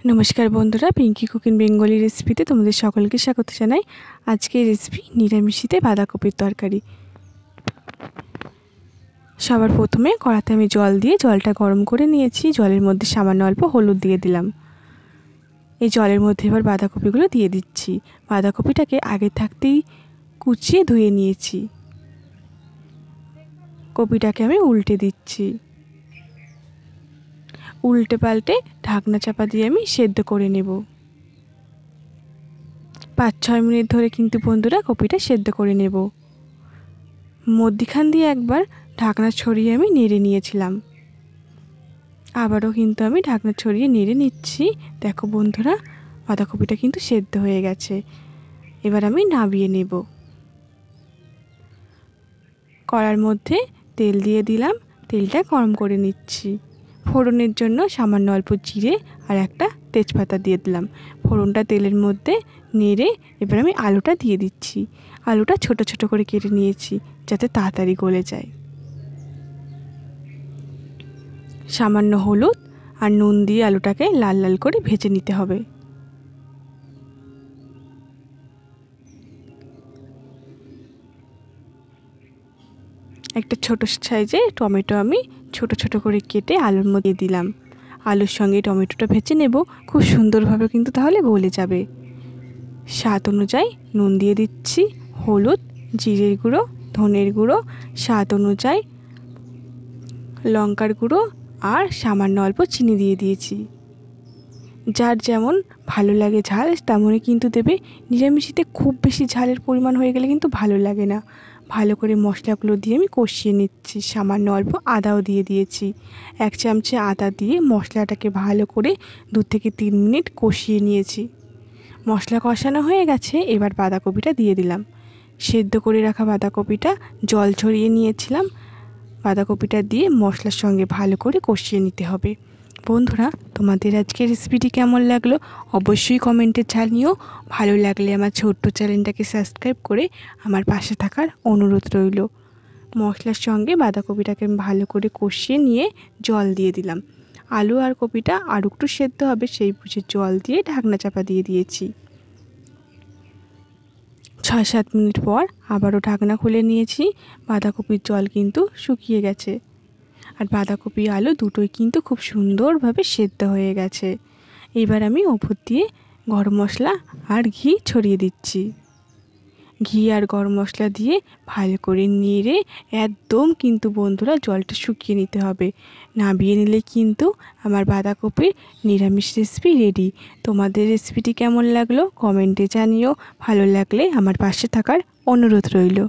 नमस्कार बंधुरा पिंकी कुकिंग बेंगली रेसिपिते तुम्हारे सकल के स्वागत जानाई। आज के रेसिपि निरामिषिते बाँधाकपिर तरकारी। सबार प्रथमे कड़ाते आमि जल दिए जलटा गरम करे निয়েছি। जलेर मध्य सामान्य अल्प हलुद दिए दिलाम। এই জলের মধ্যে এবার বাঁধাকপিগুলো দিয়ে দিচ্ছি। বাঁধাকপিটাকে আগে থাকতেই কুচিয়ে ধুয়ে নিয়েছি। কপিটাকে আমি উল্টে দিচ্ছি। उल्टे पाल्टे ढाकना चापा दिए आमी सेদ্ধ करे नेब। 5-6 मिनट धरे किन्तु बंधुरा कपिटा सेদ্ধ करे नेब। मध्यखान दिए एकबार ढाकना छड़िए आमी नेड़े निয়েছিলাম। आबारो किन्तु आमी ढाकना छड़िए नेड़े निচ্ছি। देखो बंधुरा बाँधाकपिटा किन्तु सेদ্ধ हये गेছে। एबार आमी नामिয়ে नेब। कड़ार मধ্যে तेल दिए दिलाम। तेलटा गरम करे निচ্ছি। फोड़নের জন্য সামান্য অল্প জিরে আর একটা তেজপাতা দিয়ে দিলাম। ফোড়নটা তেলের মধ্যে নেড়ে এবার আমি আলুটা দিয়ে দিচ্ছি। আলুটা ছোট ছোট করে কেটে নিয়েছি যাতে তাড়াতাড়ি গলে যায়। সামান্য হলুদ আর নুন দিয়ে আলুটাকে লাল লাল করে ভেজে নিতে হবে। একটা ছোট সাইজের টমেটো আমি ছোট ছোট করে কেটে আলুর মধ্যে দিলাম। আলুর সঙ্গে টমেটোটা ভেজে নেব। খুব সুন্দরভাবে কিন্তু তাহলে গলে যাবে। স্বাদ অনুযায়ী নুন দিয়ে দিচ্ছি, হলুদ, জিরের গুঁড়ো, ধনের গুঁড়ো, স্বাদ অনুযায়ী লঙ্কার গুঁড়ো আর সামান্য অল্প চিনি দিয়ে দিয়েছি। যার যেমন ভালো লাগে ঝাল তেমনই কিন্তু দেবে। নিরামিষিতে খুব বেশি ঝালের পরিমাণ হয়ে গেলে কিন্তু ভালো লাগে না। ভালো করে মশলাগুলো দিয়ে আমি কষিয়ে নিচ্ছি। সামান্য অল্প আদাও দিয়ে দিয়েছি। 1 চামচে আদা দিয়ে মশলাটাকে ভালো করে 2 থেকে 3 মিনিট কষিয়ে নিয়েছি। মশলা কষানো হয়ে গেছে। এবার বাঁধাকপিটা দিয়ে দিলাম। সেদ্ধ করে রাখা বাঁধাকপিটা জল ঝরিয়ে নিয়েছিলাম। বাঁধাকপিটা দিয়ে মশলার সঙ্গে ভালো করে কষিয়ে নিতে হবে। বন্ধুরা তোমাদের আজকের রেসিপিটি কেমন লাগলো অবশ্যই কমেন্টে জানিও। ভালো লাগলে আমার ছোট্ট চ্যানেলটাকে সাবস্ক্রাইব করে আমার পাশে থাকার অনুরোধ রইল। মশলার সঙ্গে বাঁধাকপিটাকে ভালো করে কষিয়ে নিয়ে জল দিয়ে দিলাম। আলু আর কপিটা আর একটু সেদ্ধ হবে সেই বুঝে জল দিয়ে ঢাকনা চাপা দিয়ে দিয়েছি। 6-7 মিনিট পর আবারও ঢাকনা খুলে নিয়েছি। বাঁধাকপির জল কিন্তু শুকিয়ে গেছে আর বাঁধাকপি আলু দুটোই কিন্তু খুব সুন্দরভাবে সেদ্ধ হয়ে গেছে। এবার আমি ওপর দিয়ে গরম মশলা আর ঘি ছড়িয়ে দিচ্ছি। ঘি আর গরম মশলা দিয়ে ভালো করে নেড়ে একদম কিন্তু বন্ধুরা জলটা শুকিয়ে নিতে হবে। নামিয়ে নিলে কিন্তু আমার বাঁধাকপির নিরামিষ রেসিপি রেডি। তোমাদের রেসিপিটি কেমন লাগলো কমেন্টে জানিও। ভালো লাগলে আমার পাশে থাকার অনুরোধ রইল।